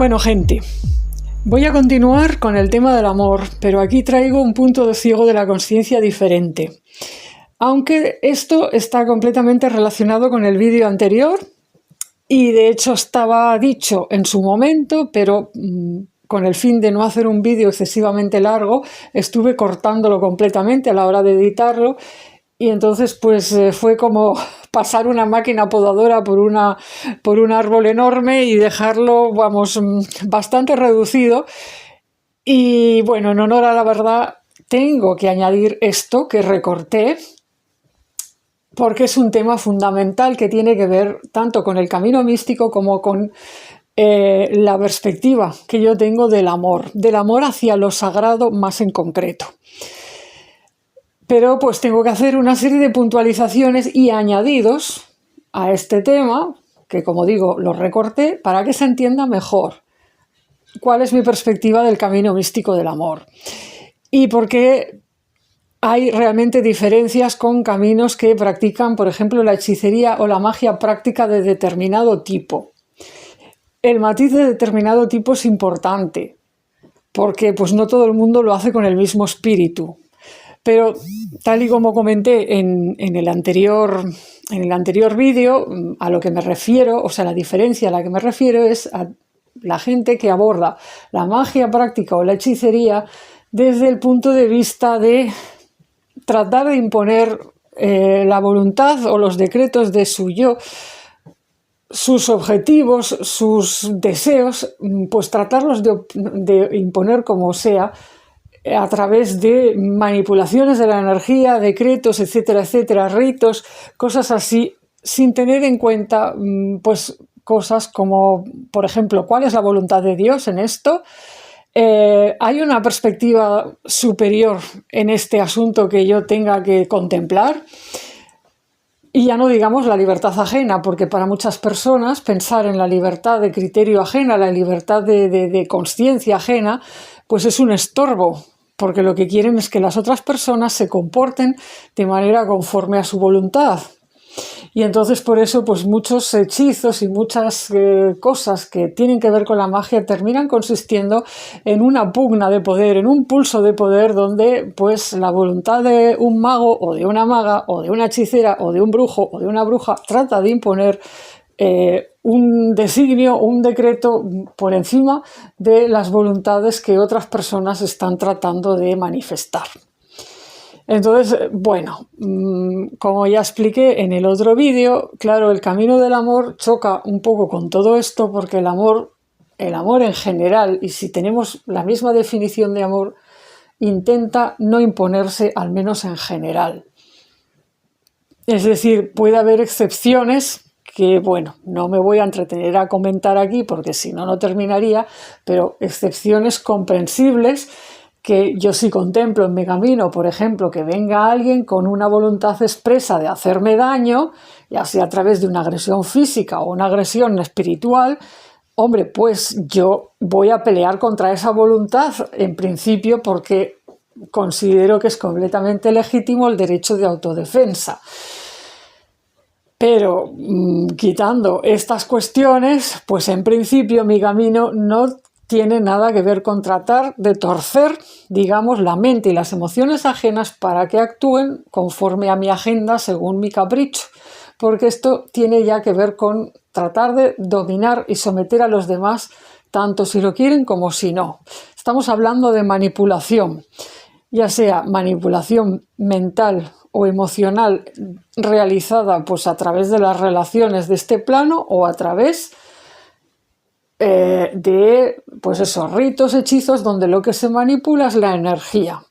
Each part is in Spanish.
Bueno, gente, voy a continuar con el tema del amor, pero aquí traigo un punto de ciego de la consciencia diferente. Aunque esto está completamente relacionado con el vídeo anterior y de hecho estaba dicho en su momento, pero con el fin de no hacer un vídeo excesivamente largo, estuve cortándolo completamente a la hora de editarlo y entonces pues fue como pasar una máquina podadora por un árbol enorme y dejarlo, vamos, bastante reducido. Y bueno, en honor a la verdad, tengo que añadir esto que recorté, porque es un tema fundamental que tiene que ver tanto con el camino místico como con la perspectiva que yo tengo del amor hacia lo sagrado más en concreto. Pero pues tengo que hacer una serie de puntualizaciones y añadidos a este tema, que como digo, lo recorté para que se entienda mejor cuál es mi perspectiva del camino místico del amor y por qué hay realmente diferencias con caminos que practican, por ejemplo, la hechicería o la magia práctica de determinado tipo. El matiz de determinado tipo es importante, porque pues no todo el mundo lo hace con el mismo espíritu. Pero tal y como comenté en el anterior vídeo, a lo que me refiero, o sea, la diferencia a la que me refiero es a la gente que aborda la magia práctica o la hechicería desde el punto de vista de tratar de imponer la voluntad o los decretos de su yo, sus objetivos, sus deseos, pues tratarlos de imponer como sea, a través de manipulaciones de la energía, decretos, etcétera, etcétera, ritos, cosas así, sin tener en cuenta pues cosas como, por ejemplo, ¿cuál es la voluntad de Dios en esto? ¿Hay una perspectiva superior en este asunto que yo tenga que contemplar? Y ya no digamos la libertad ajena, porque para muchas personas pensar en la libertad de criterio ajena, la libertad de consciencia ajena, pues es un estorbo, porque lo que quieren es que las otras personas se comporten de manera conforme a su voluntad. Y entonces por eso pues muchos hechizos y muchas cosas que tienen que ver con la magia terminan consistiendo en una pugna de poder, en un pulso de poder donde pues la voluntad de un mago o de una maga o de una hechicera o de un brujo o de una bruja trata de imponer un designio o un decreto por encima de las voluntades que otras personas están tratando de manifestar. Entonces, bueno, como ya expliqué en el otro vídeo, claro, el camino del amor choca un poco con todo esto porque el amor en general, y si tenemos la misma definición de amor, intenta no imponerse, al menos en general. Es decir, puede haber excepciones que, bueno, no me voy a entretener a comentar aquí porque si no, no terminaría, pero excepciones comprensibles que yo sí contemplo en mi camino, por ejemplo, que venga alguien con una voluntad expresa de hacerme daño, ya sea a través de una agresión física o una agresión espiritual, hombre, pues yo voy a pelear contra esa voluntad, en principio, porque considero que es completamente legítimo el derecho de autodefensa. Pero quitando estas cuestiones, pues en principio mi camino no tiene nada que ver con tratar de torcer, digamos, la mente y las emociones ajenas para que actúen conforme a mi agenda según mi capricho, porque esto tiene ya que ver con tratar de dominar y someter a los demás, tanto si lo quieren como si no. Estamos hablando de manipulación, ya sea manipulación mental o emocional realizada pues a través de las relaciones de este plano o a través de pues esos ritos, hechizos donde lo que se manipula es la energía.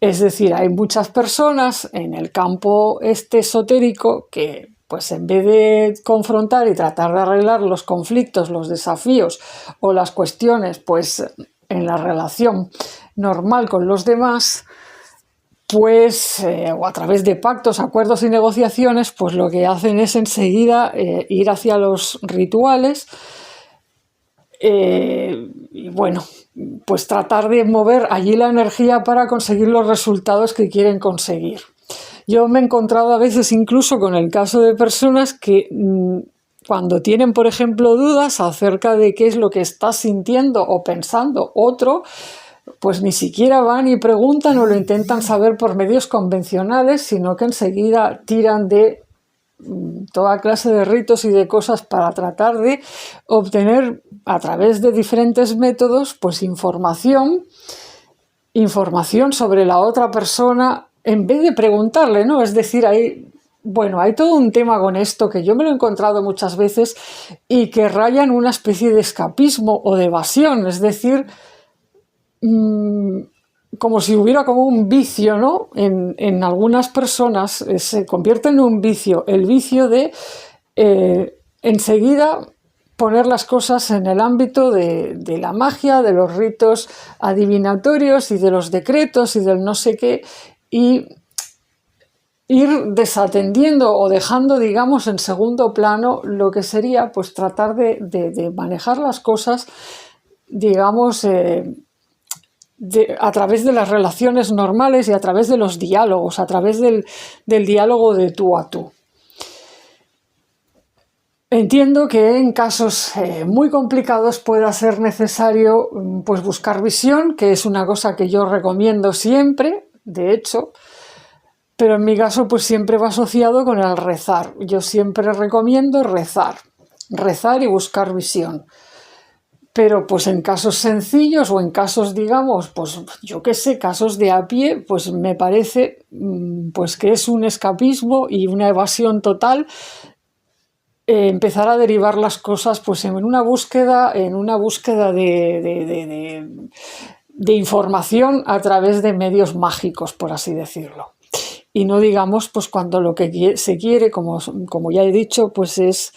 Es decir, hay muchas personas en el campo esotérico que pues en vez de confrontar y tratar de arreglar los conflictos, los desafíos o las cuestiones pues en la relación normal con los demás, pues o a través de pactos, acuerdos y negociaciones, pues lo que hacen es enseguida ir hacia los rituales y bueno, pues tratar de mover allí la energía para conseguir los resultados que quieren conseguir. Yo me he encontrado a veces incluso con el caso de personas que cuando tienen, por ejemplo, dudas acerca de qué es lo que está sintiendo o pensando otro, pues ni siquiera van y preguntan o lo intentan saber por medios convencionales, sino que enseguida tiran de toda clase de ritos y de cosas para tratar de obtener a través de diferentes métodos pues información sobre la otra persona en vez de preguntarle, ¿no? Es decir, hay todo un tema con esto que yo me lo he encontrado muchas veces y que raya en una especie de escapismo o de evasión, es decir, como si hubiera como un vicio, ¿no? En algunas personas se convierte en un vicio, el vicio de enseguida poner las cosas en el ámbito de la magia, de los ritos adivinatorios y de los decretos y del no sé qué, y ir desatendiendo o dejando, digamos, en segundo plano lo que sería pues tratar de manejar las cosas, digamos, a través de las relaciones normales y a través de los diálogos, a través del diálogo de tú a tú. Entiendo que en casos muy complicados pueda ser necesario pues buscar visión, que es una cosa que yo recomiendo siempre, de hecho, pero en mi caso pues siempre va asociado con el rezar. Yo siempre recomiendo rezar y buscar visión. Pero pues en casos sencillos o en casos, digamos, pues yo qué sé, casos de a pie, pues me parece pues que es un escapismo y una evasión total empezar a derivar las cosas pues en una búsqueda de información a través de medios mágicos, por así decirlo. Y no digamos pues cuando lo que se quiere, como ya he dicho, pues es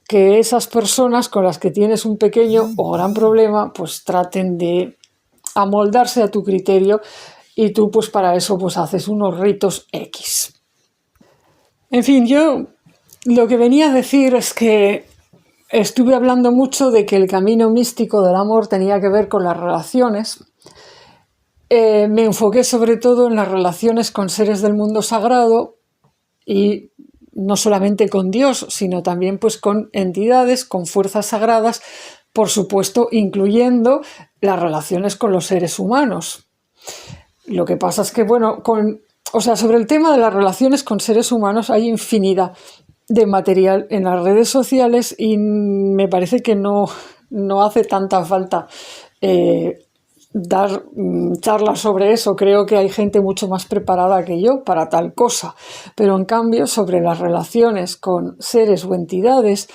que esas personas con las que tienes un pequeño o gran problema pues traten de amoldarse a tu criterio y tú pues para eso pues haces unos ritos X. En fin, yo lo que venía a decir es que estuve hablando mucho de que el camino místico del amor tenía que ver con las relaciones. Me enfoqué sobre todo en las relaciones con seres del mundo sagrado y no solamente con Dios, sino también pues con entidades, con fuerzas sagradas, por supuesto, incluyendo las relaciones con los seres humanos. Lo que pasa es que, bueno, sobre el tema de las relaciones con seres humanos hay infinidad de material en las redes sociales y me parece que no hace tanta falta dar charlas sobre eso. Creo que hay gente mucho más preparada que yo para tal cosa, pero en cambio sobre las relaciones con seres o entidades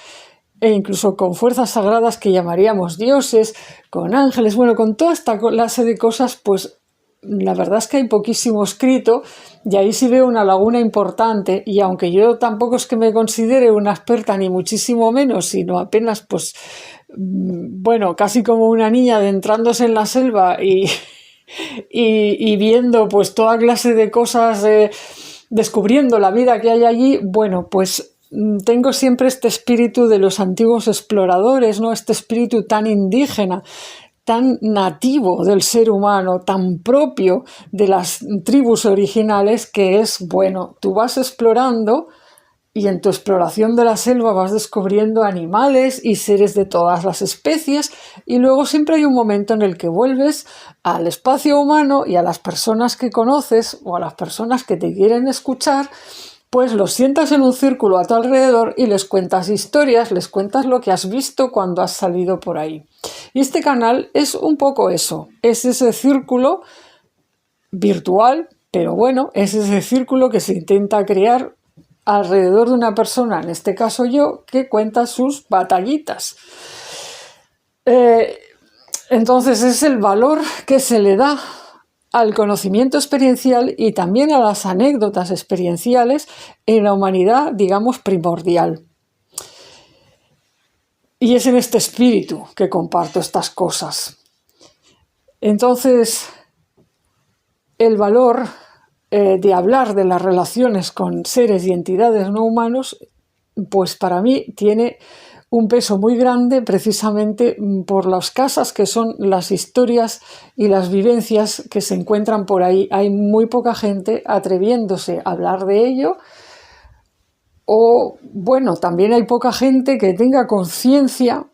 e incluso con fuerzas sagradas que llamaríamos dioses, con ángeles, bueno, con toda esta clase de cosas, pues la verdad es que hay poquísimo escrito y ahí sí veo una laguna importante, y aunque yo tampoco es que me considere una experta ni muchísimo menos, sino apenas pues bueno, casi como una niña adentrándose en la selva y viendo pues toda clase de cosas, descubriendo la vida que hay allí, bueno, pues tengo siempre este espíritu de los antiguos exploradores, ¿no? Este espíritu tan indígena, tan nativo del ser humano, tan propio de las tribus originales, que es, bueno, tú vas explorando y en tu exploración de la selva vas descubriendo animales y seres de todas las especies, y luego siempre hay un momento en el que vuelves al espacio humano y a las personas que conoces o a las personas que te quieren escuchar, pues los sientas en un círculo a tu alrededor y les cuentas historias, les cuentas lo que has visto cuando has salido por ahí. Y este canal es un poco eso, es ese círculo virtual, pero bueno, es ese círculo que se intenta crear alrededor de una persona, en este caso yo, que cuenta sus batallitas. Entonces es el valor que se le da al conocimiento experiencial y también a las anécdotas experienciales en la humanidad, digamos, primordial. Y es en este espíritu que comparto estas cosas. Entonces, el valor de hablar de las relaciones con seres y entidades no humanos, pues para mí tiene un peso muy grande precisamente por las casas que son las historias y las vivencias que se encuentran por ahí. Hay muy poca gente atreviéndose a hablar de ello O, bueno, también hay poca gente que tenga conciencia,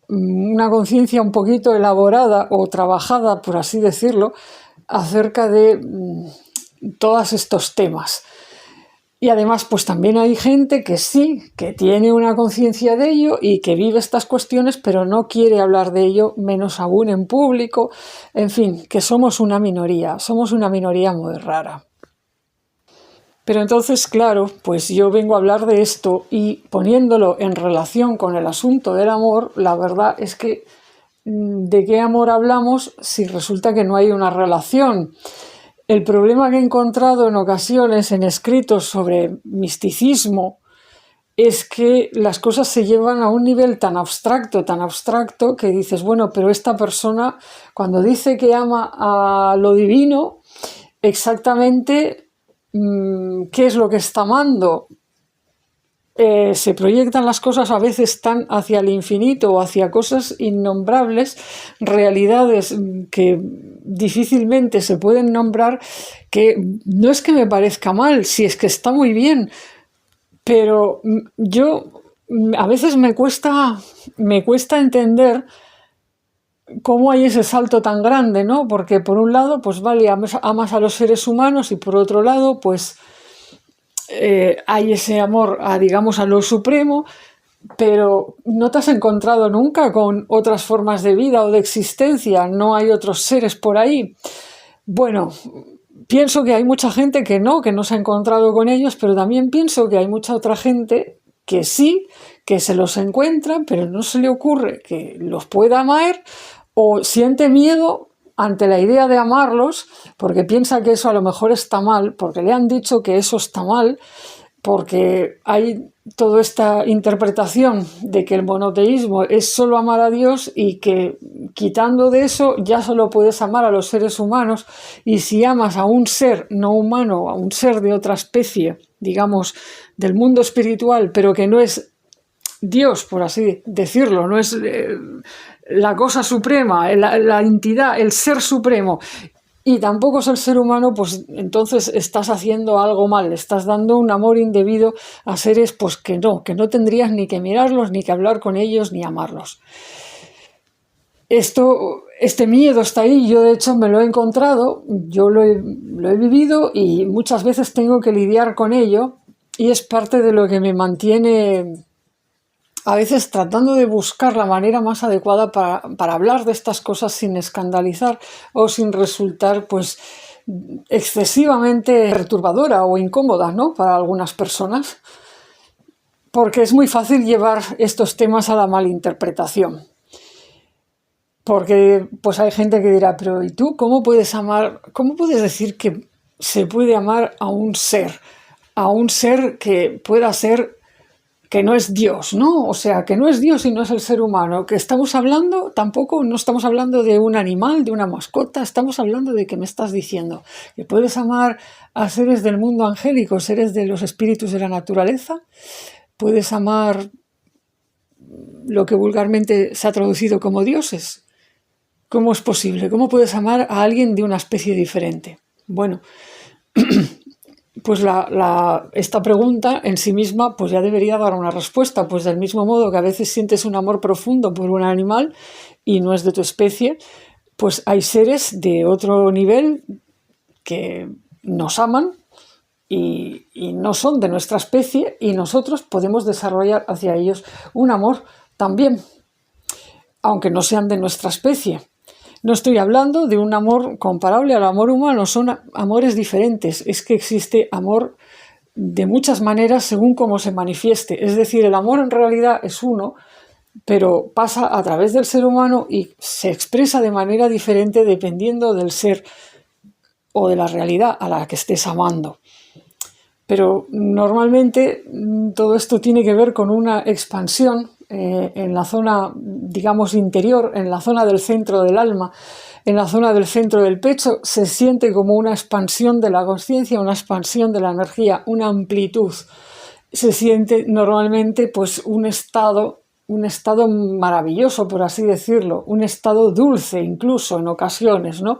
una conciencia un poquito elaborada o trabajada, por así decirlo, acerca de todos estos temas. Y además, pues también hay gente que sí, que tiene una conciencia de ello y que vive estas cuestiones, pero no quiere hablar de ello, menos aún en público. En fin, que somos una minoría muy rara. Pero entonces, claro, pues yo vengo a hablar de esto y poniéndolo en relación con el asunto del amor, la verdad es que ¿de qué amor hablamos si resulta que no hay una relación? El problema que he encontrado en ocasiones en escritos sobre misticismo es que las cosas se llevan a un nivel tan abstracto, que dices, bueno, pero esta persona cuando dice que ama a lo divino, exactamente ¿qué es lo que está amando? Se proyectan las cosas a veces tan hacia el infinito o hacia cosas innombrables, realidades que difícilmente se pueden nombrar, que no es que me parezca mal, si es que está muy bien, pero yo a veces me cuesta entender cómo hay ese salto tan grande, ¿no? Porque por un lado, pues vale, amas a los seres humanos y por otro lado, pues hay ese amor digamos, a lo supremo, pero no te has encontrado nunca con otras formas de vida o de existencia, no hay otros seres por ahí. Bueno, pienso que hay mucha gente que no se ha encontrado con ellos, pero también pienso que hay mucha otra gente que sí, que se los encuentra, pero no se le ocurre que los pueda amar o siente miedo ante la idea de amarlos porque piensa que eso a lo mejor está mal, porque le han dicho que eso está mal, porque hay toda esta interpretación de que el monoteísmo es solo amar a Dios y que quitando de eso ya solo puedes amar a los seres humanos, y si amas a un ser no humano, a un ser de otra especie, digamos, del mundo espiritual, pero que no es Dios, por así decirlo, no es la cosa suprema, la entidad, el ser supremo, y tampoco es el ser humano, pues entonces estás haciendo algo mal, estás dando un amor indebido a seres pues que no tendrías ni que mirarlos, ni que hablar con ellos, ni amarlos. Este miedo está ahí, yo de hecho me lo he encontrado, yo lo he vivido y muchas veces tengo que lidiar con ello, y es parte de lo que me mantiene a veces tratando de buscar la manera más adecuada para hablar de estas cosas sin escandalizar o sin resultar pues excesivamente perturbadora o incómoda, ¿no?, para algunas personas, porque es muy fácil llevar estos temas a la malinterpretación. Porque pues hay gente que dirá, pero ¿y tú cómo puedes amar, cómo puedes decir que se puede amar a un ser que pueda ser, que no es Dios, ¿no? O sea, que no es Dios y no es el ser humano. Que estamos hablando, tampoco no estamos hablando de un animal, de una mascota, estamos hablando de que me estás diciendo que puedes amar a seres del mundo angélico, seres de los espíritus de la naturaleza, puedes amar lo que vulgarmente se ha traducido como dioses. ¿Cómo es posible? ¿Cómo puedes amar a alguien de una especie diferente? Bueno, pues esta pregunta en sí misma pues ya debería dar una respuesta, pues del mismo modo que a veces sientes un amor profundo por un animal y no es de tu especie, pues hay seres de otro nivel que nos aman y no son de nuestra especie, y nosotros podemos desarrollar hacia ellos un amor también, aunque no sean de nuestra especie. No estoy hablando de un amor comparable al amor humano, son amores diferentes. Es que existe amor de muchas maneras según cómo se manifieste. Es decir, el amor en realidad es uno, pero pasa a través del ser humano y se expresa de manera diferente dependiendo del ser o de la realidad a la que estés amando. Pero normalmente todo esto tiene que ver con una expansión en la zona, digamos, interior, en la zona del centro del alma, en la zona del centro del pecho. Se siente como una expansión de la conciencia, una expansión de la energía, una amplitud. Se siente normalmente pues un estado maravilloso, por así decirlo, un estado dulce incluso en ocasiones, ¿no?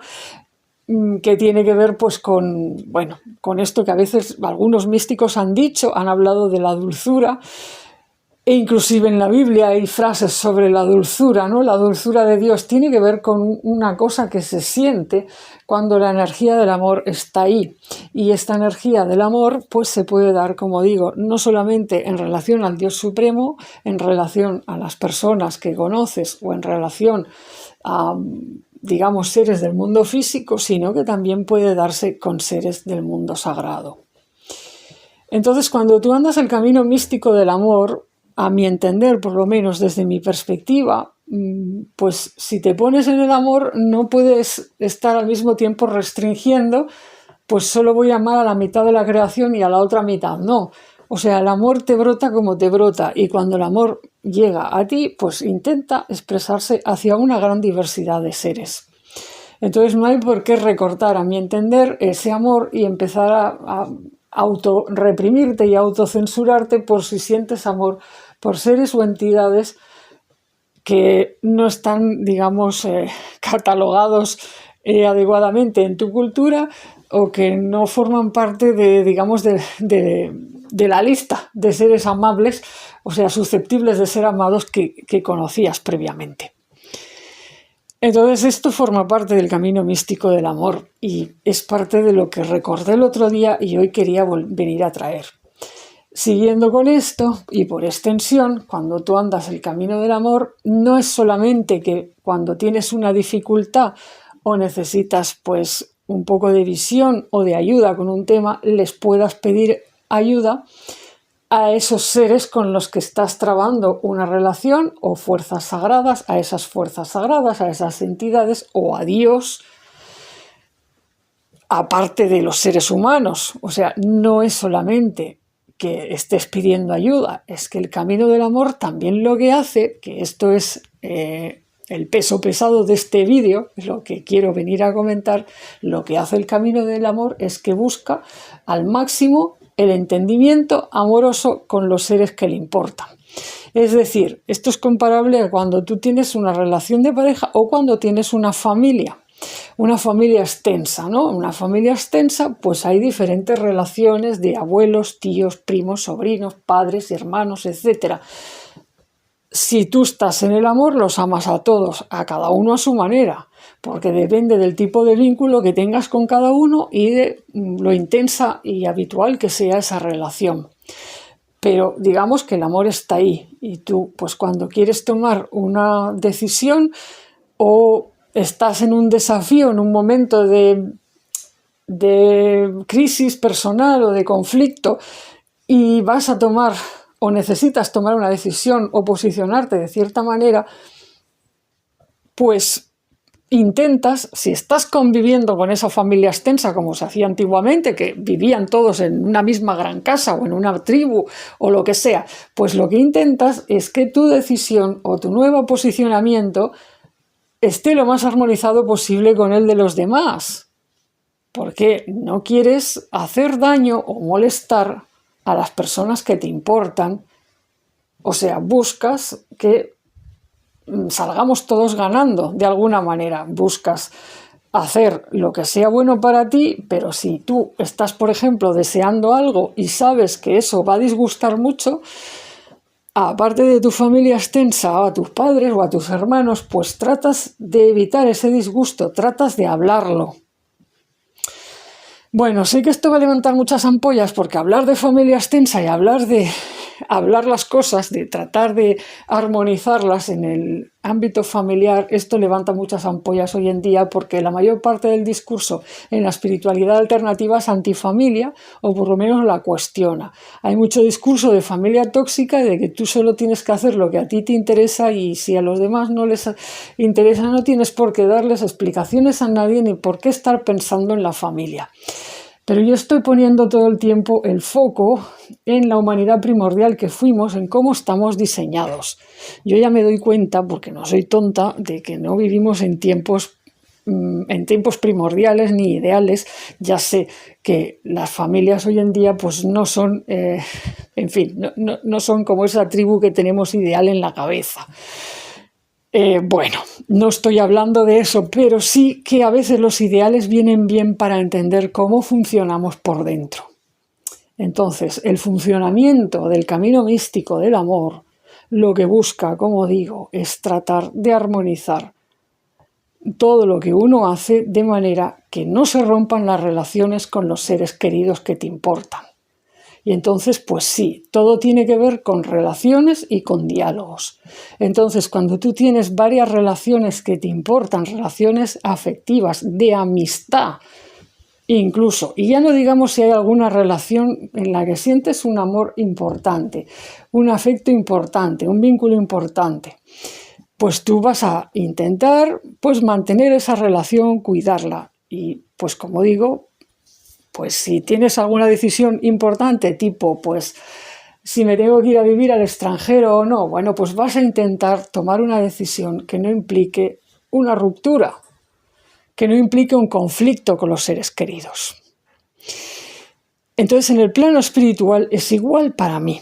que tiene que ver pues con, bueno, con esto que a veces algunos místicos han dicho, han hablado de la dulzura, e inclusive en la Biblia hay frases sobre la dulzura, ¿no? La dulzura de Dios tiene que ver con una cosa que se siente cuando la energía del amor está ahí. Y esta energía del amor pues se puede dar, como digo, no solamente en relación al Dios Supremo, en relación a las personas que conoces o en relación a, digamos, seres del mundo físico, sino que también puede darse con seres del mundo sagrado. Entonces, cuando tú andas el camino místico del amor, a mi entender, por lo menos desde mi perspectiva, pues si te pones en el amor no puedes estar al mismo tiempo restringiendo, pues solo voy a amar a la mitad de la creación y a la otra mitad, no. O sea, el amor te brota como te brota y cuando el amor llega a ti, pues intenta expresarse hacia una gran diversidad de seres. Entonces no hay por qué recortar, a mi entender, ese amor y empezar a autorreprimirte y autocensurarte por si sientes amor por seres o entidades que no están, digamos, catalogados adecuadamente en tu cultura o que no forman parte de, digamos, de la lista de seres amables, o sea, susceptibles de ser amados que conocías previamente. Entonces esto forma parte del camino místico del amor y es parte de lo que recordé el otro día y hoy quería venir a traer. Siguiendo con esto y por extensión, cuando tú andas el camino del amor, no es solamente que cuando tienes una dificultad o necesitas pues un poco de visión o de ayuda con un tema, les puedas pedir ayuda a esos seres con los que estás trabando una relación o fuerzas sagradas, a esas fuerzas sagradas, a esas entidades o a Dios, aparte de los seres humanos. O sea, no es solamente que estés pidiendo ayuda, es que el camino del amor también lo que hace, que esto es el peso pesado de este vídeo, lo que quiero venir a comentar, lo que hace el camino del amor es que busca al máximo el entendimiento amoroso con los seres que le importan. Es decir, esto es comparable a cuando tú tienes una relación de pareja o cuando tienes una familia extensa, ¿no? Una familia extensa, pues hay diferentes relaciones de abuelos, tíos, primos, sobrinos, padres, hermanos, etc. Si tú estás en el amor, los amas a todos, a cada uno a su manera, porque depende del tipo de vínculo que tengas con cada uno y de lo intensa y habitual que sea esa relación. Pero digamos que el amor está ahí y tú, pues cuando quieres tomar una decisión o estás en un desafío, en un momento de crisis personal o de conflicto y vas a tomar o necesitas tomar una decisión o posicionarte de cierta manera, pues intentas, si estás conviviendo con esa familia extensa como se hacía antiguamente, que vivían todos en una misma gran casa o en una tribu o lo que sea, pues lo que intentas es que tu decisión o tu nuevo posicionamiento esté lo más armonizado posible con el de los demás, porque no quieres hacer daño o molestar a las personas que te importan, o sea, buscas que salgamos todos ganando de alguna manera, buscas hacer lo que sea bueno para ti, pero si tú estás, por ejemplo, deseando algo y sabes que eso va a disgustar mucho, aparte de tu familia extensa o a tus padres o a tus hermanos, pues tratas de evitar ese disgusto, tratas de hablarlo. Bueno, sé que esto va a levantar muchas ampollas porque hablar de familia extensa y hablar las cosas, de tratar de armonizarlas en el ámbito familiar, esto levanta muchas ampollas hoy en día porque la mayor parte del discurso en la espiritualidad alternativa es antifamilia o por lo menos la cuestiona. Hay mucho discurso de familia tóxica y de que tú solo tienes que hacer lo que a ti te interesa y si a los demás no les interesa no tienes por qué darles explicaciones a nadie ni por qué estar pensando en la familia. Pero yo estoy poniendo todo el tiempo el foco en la humanidad primordial que fuimos, en cómo estamos diseñados. Yo ya me doy cuenta, porque no soy tonta, de que no vivimos en tiempos primordiales ni ideales. Ya sé que las familias hoy en día pues no son, no son como esa tribu que tenemos ideal en la cabeza. Bueno, no estoy hablando de eso, pero sí que a veces los ideales vienen bien para entender cómo funcionamos por dentro. Entonces, el funcionamiento del camino místico del amor lo que busca, como digo, es tratar de armonizar todo lo que uno hace de manera que no se rompan las relaciones con los seres queridos que te importan. Y entonces, pues sí, todo tiene que ver con relaciones y con diálogos. Entonces, cuando tú tienes varias relaciones que te importan, relaciones afectivas, de amistad, incluso, y ya no digamos si hay alguna relación en la que sientes un amor importante, un afecto importante, un vínculo importante, pues tú vas a intentar pues mantener esa relación, cuidarla. Y pues como digo, pues si tienes alguna decisión importante, tipo pues si me tengo que ir a vivir al extranjero o no, bueno, pues vas a intentar tomar una decisión que no implique una ruptura, que no implique un conflicto con los seres queridos. Entonces, en el plano espiritual es igual para mí.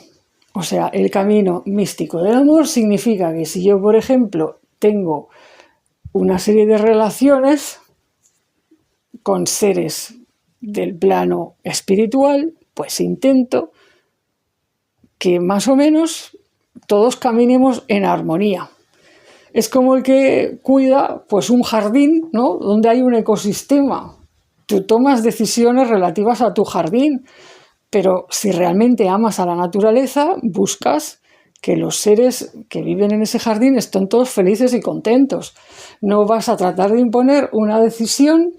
O sea, el camino místico del amor significa que si yo, por ejemplo, tengo una serie de relaciones con seres del plano espiritual, pues intento que más o menos todos caminemos en armonía. Es como el que cuida pues un jardín, ¿no?, donde hay un ecosistema. Tú tomas decisiones relativas a tu jardín, pero si realmente amas a la naturaleza, buscas que los seres que viven en ese jardín estén todos felices y contentos. No vas a tratar de imponer una decisión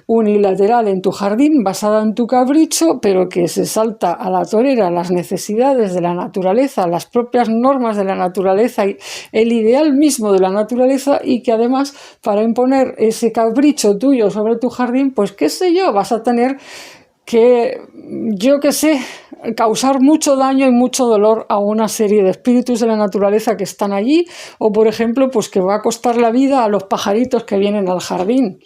unilateral en tu jardín basada en tu capricho, pero que se salta a la torera las necesidades de la naturaleza, las propias normas de la naturaleza y el ideal mismo de la naturaleza, y que además para imponer ese capricho tuyo sobre tu jardín, pues qué sé yo, vas a tener que, yo qué sé, causar mucho daño y mucho dolor a una serie de espíritus de la naturaleza que están allí, o por ejemplo, pues que va a costar la vida a los pajaritos que vienen al jardín,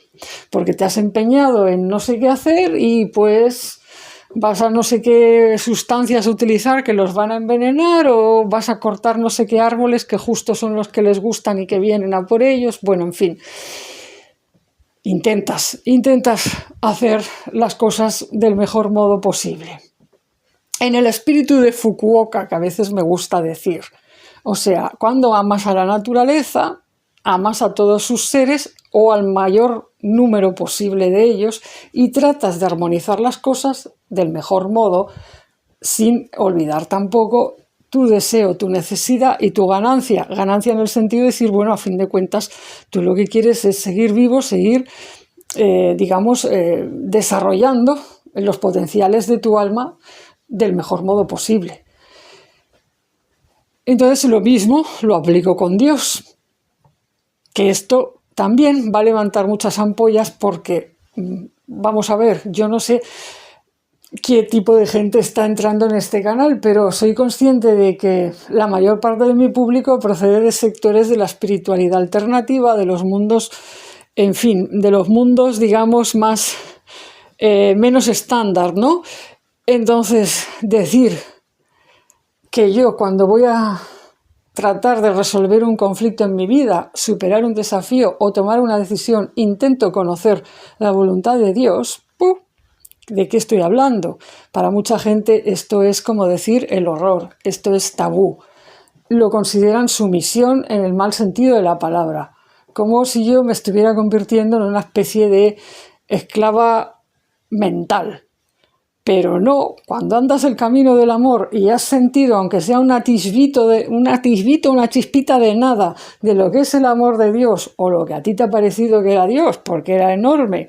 porque te has empeñado en no sé qué hacer y pues vas a no sé qué sustancias utilizar que los van a envenenar, o vas a cortar no sé qué árboles que justo son los que les gustan y que vienen a por ellos. Bueno, en fin. Intentas hacer las cosas del mejor modo posible. En el espíritu de Fukuoka, que a veces me gusta decir, o sea, cuando amas a la naturaleza, amas a todos sus seres o al mayor número posible de ellos y tratas de armonizar las cosas del mejor modo, sin olvidar tampoco tu deseo, tu necesidad y tu ganancia. Ganancia en el sentido de decir, bueno, a fin de cuentas, tú lo que quieres es seguir vivo, seguir, desarrollando los potenciales de tu alma del mejor modo posible. Entonces, lo mismo lo aplico con Dios, que esto también va a levantar muchas ampollas porque, vamos a ver, yo no sé qué tipo de gente está entrando en este canal, pero soy consciente de que la mayor parte de mi público procede de sectores de la espiritualidad alternativa, de los mundos, en fin, de los mundos, digamos, más menos estándar, ¿no? Entonces, decir que yo, cuando voy a tratar de resolver un conflicto en mi vida, superar un desafío o tomar una decisión, intento conocer la voluntad de Dios, ¿de qué estoy hablando? Para mucha gente esto es como decir el horror, esto es tabú. Lo consideran sumisión en el mal sentido de la palabra, como si yo me estuviera convirtiendo en una especie de esclava mental. Pero no, cuando andas el camino del amor y has sentido, aunque sea una chispita de nada de lo que es el amor de Dios o lo que a ti te ha parecido que era Dios, porque era enorme,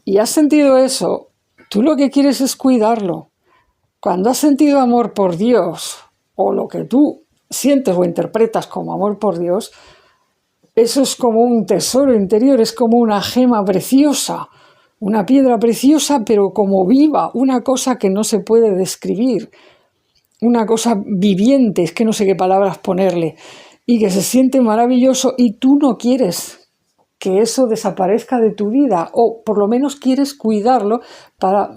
y has sentido eso, tú lo que quieres es cuidarlo. Cuando has sentido amor por Dios, o lo que tú sientes o interpretas como amor por Dios, eso es como un tesoro interior, es como una gema preciosa, una piedra preciosa, pero como viva, una cosa que no se puede describir, una cosa viviente, es que no sé qué palabras ponerle, y que se siente maravilloso, y tú no quieres que eso desaparezca de tu vida, o por lo menos quieres cuidarlo para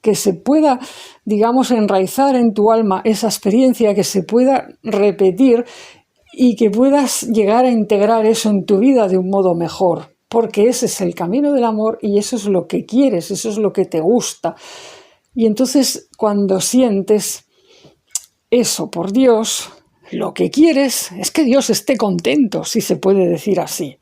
que se pueda, digamos, enraizar en tu alma esa experiencia, que se pueda repetir y que puedas llegar a integrar eso en tu vida de un modo mejor, porque ese es el camino del amor y eso es lo que quieres, eso es lo que te gusta. Y entonces cuando sientes eso por Dios, lo que quieres es que Dios esté contento, si se puede decir así.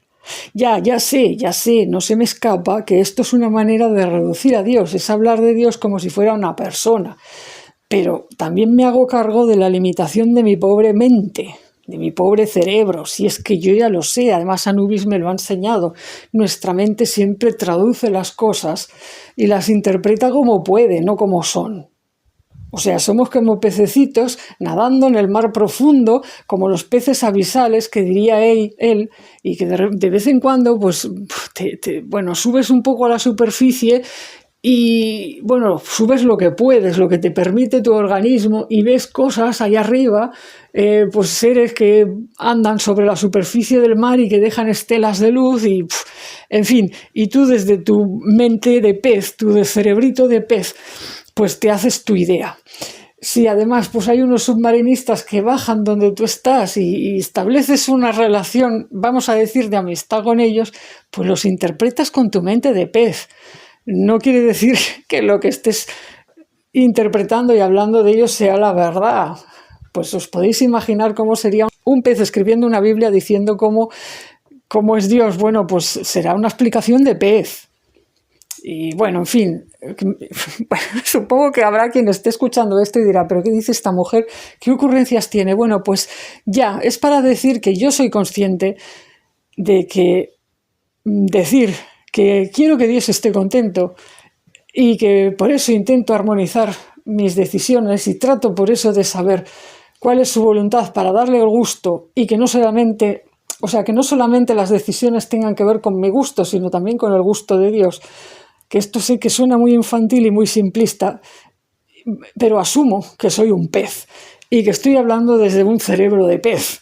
Ya sé, no se me escapa que esto es una manera de reducir a Dios, es hablar de Dios como si fuera una persona. Pero también me hago cargo de la limitación de mi pobre mente, de mi pobre cerebro, si es que yo ya lo sé, además Anubis me lo ha enseñado. Nuestra mente siempre traduce las cosas y las interpreta como puede, no como son. O sea, somos como pececitos nadando en el mar profundo, como los peces abisales, que diría él, y que de vez en cuando, pues, subes un poco a la superficie y, bueno, subes lo que puedes, lo que te permite tu organismo y ves cosas allá arriba, pues seres que andan sobre la superficie del mar y que dejan estelas de luz y, en fin, y tú desde tu mente de pez, tu cerebrito de pez, pues te haces tu idea. Si además pues hay unos submarinistas que bajan donde tú estás y estableces una relación, vamos a decir, de amistad con ellos, pues los interpretas con tu mente de pez. No quiere decir que lo que estés interpretando y hablando de ellos sea la verdad. Pues os podéis imaginar cómo sería un pez escribiendo una Biblia diciendo cómo es Dios. Bueno, pues será una explicación de pez. Y bueno, en fin, supongo que habrá quien esté escuchando esto y dirá, ¿pero qué dice esta mujer? ¿Qué ocurrencias tiene? Bueno, pues ya, es para decir que yo soy consciente de que decir que quiero que Dios esté contento y que por eso intento armonizar mis decisiones y trato por eso de saber cuál es su voluntad para darle el gusto y que no solamente las decisiones tengan que ver con mi gusto, sino también con el gusto de Dios. Que esto sé que suena muy infantil y muy simplista, pero asumo que soy un pez y que estoy hablando desde un cerebro de pez.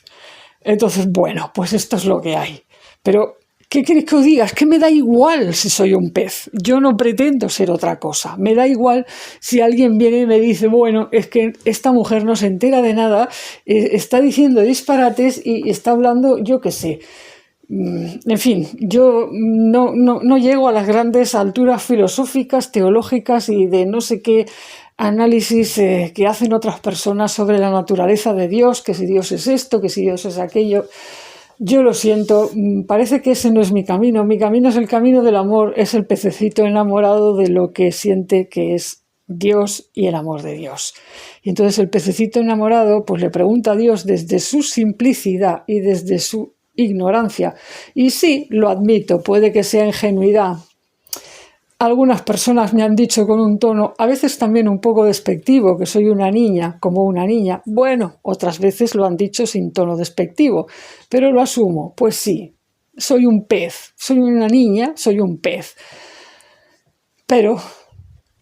Entonces, bueno, pues esto es lo que hay. Pero, ¿qué queréis que os diga? Es que me da igual si soy un pez. Yo no pretendo ser otra cosa. Me da igual si alguien viene y me dice, bueno, es que esta mujer no se entera de nada, está diciendo disparates y está hablando, yo qué sé. En fin, yo no llego a las grandes alturas filosóficas, teológicas y de no sé qué análisis que hacen otras personas sobre la naturaleza de Dios, que si Dios es esto, que si Dios es aquello. Yo lo siento, parece que ese no es mi camino. Mi camino es el camino del amor, es el pececito enamorado de lo que siente que es Dios y el amor de Dios. Y entonces el pececito enamorado pues le pregunta a Dios desde su simplicidad y desde su ignorancia. Y sí, lo admito, puede que sea ingenuidad. Algunas personas me han dicho con un tono, a veces también un poco despectivo, que soy una niña, como una niña. Bueno, otras veces lo han dicho sin tono despectivo, pero lo asumo. Pues sí, soy un pez, soy una niña, soy un pez. Pero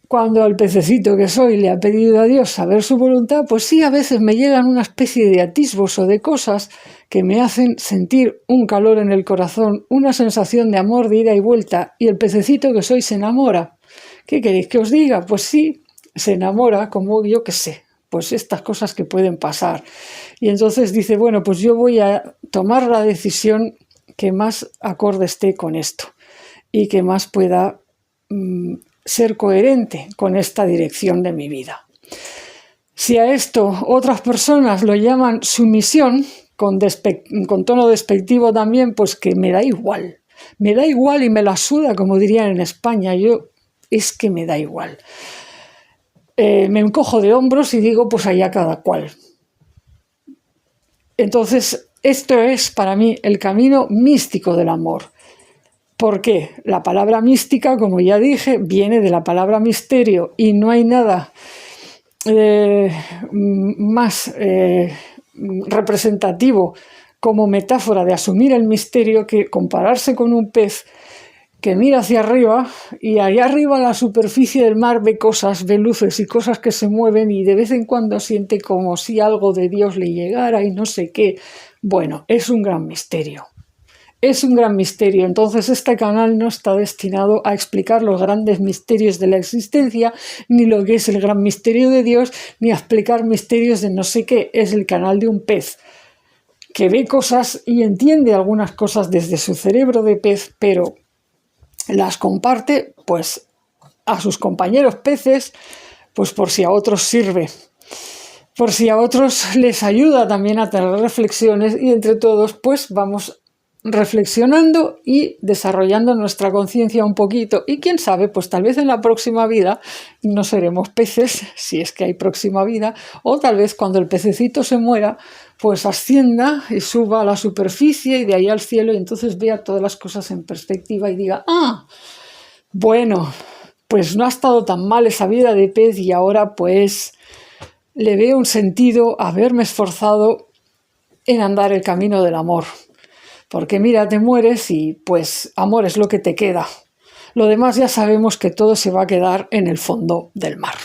cuando al pececito que soy le ha pedido a Dios saber su voluntad, pues sí, a veces me llegan una especie de atisbos o de cosas que me hacen sentir un calor en el corazón, una sensación de amor de ida y vuelta, y el pececito que soy se enamora. ¿Qué queréis que os diga? Pues sí, se enamora, como yo qué sé, pues estas cosas que pueden pasar. Y entonces dice, bueno, pues yo voy a tomar la decisión que más acorde esté con esto y que más pueda ser coherente con esta dirección de mi vida. Si a esto otras personas lo llaman sumisión, con tono despectivo también, pues que me da igual y me la suda, como dirían en España. Es que me da igual. Me encojo de hombros y digo, pues allá cada cual. Entonces, esto es para mí el camino místico del amor. ¿Por qué? La palabra mística, como ya dije, viene de la palabra misterio y no hay nada más representativo como metáfora de asumir el misterio que compararse con un pez que mira hacia arriba y allá arriba a la superficie del mar ve cosas, ve luces y cosas que se mueven y de vez en cuando siente como si algo de Dios le llegara y no sé qué. Bueno, es un gran misterio. Es un gran misterio, entonces este canal no está destinado a explicar los grandes misterios de la existencia, ni lo que es el gran misterio de Dios, ni a explicar misterios de no sé qué. Es el canal de un pez que ve cosas y entiende algunas cosas desde su cerebro de pez, pero las comparte pues a sus compañeros peces, pues por si a otros sirve, por si a otros les ayuda también a tener reflexiones, y entre todos pues vamos reflexionando y desarrollando nuestra conciencia un poquito, y quién sabe, pues tal vez en la próxima vida no seremos peces, si es que hay próxima vida, o tal vez cuando el pececito se muera pues ascienda y suba a la superficie y de ahí al cielo, y entonces vea todas las cosas en perspectiva y diga, bueno, pues no ha estado tan mal esa vida de pez, y ahora pues le veo un sentido a haberme esforzado en andar el camino del amor. Porque mira, te mueres y pues amor es lo que te queda. Lo demás ya sabemos que todo se va a quedar en el fondo del mar.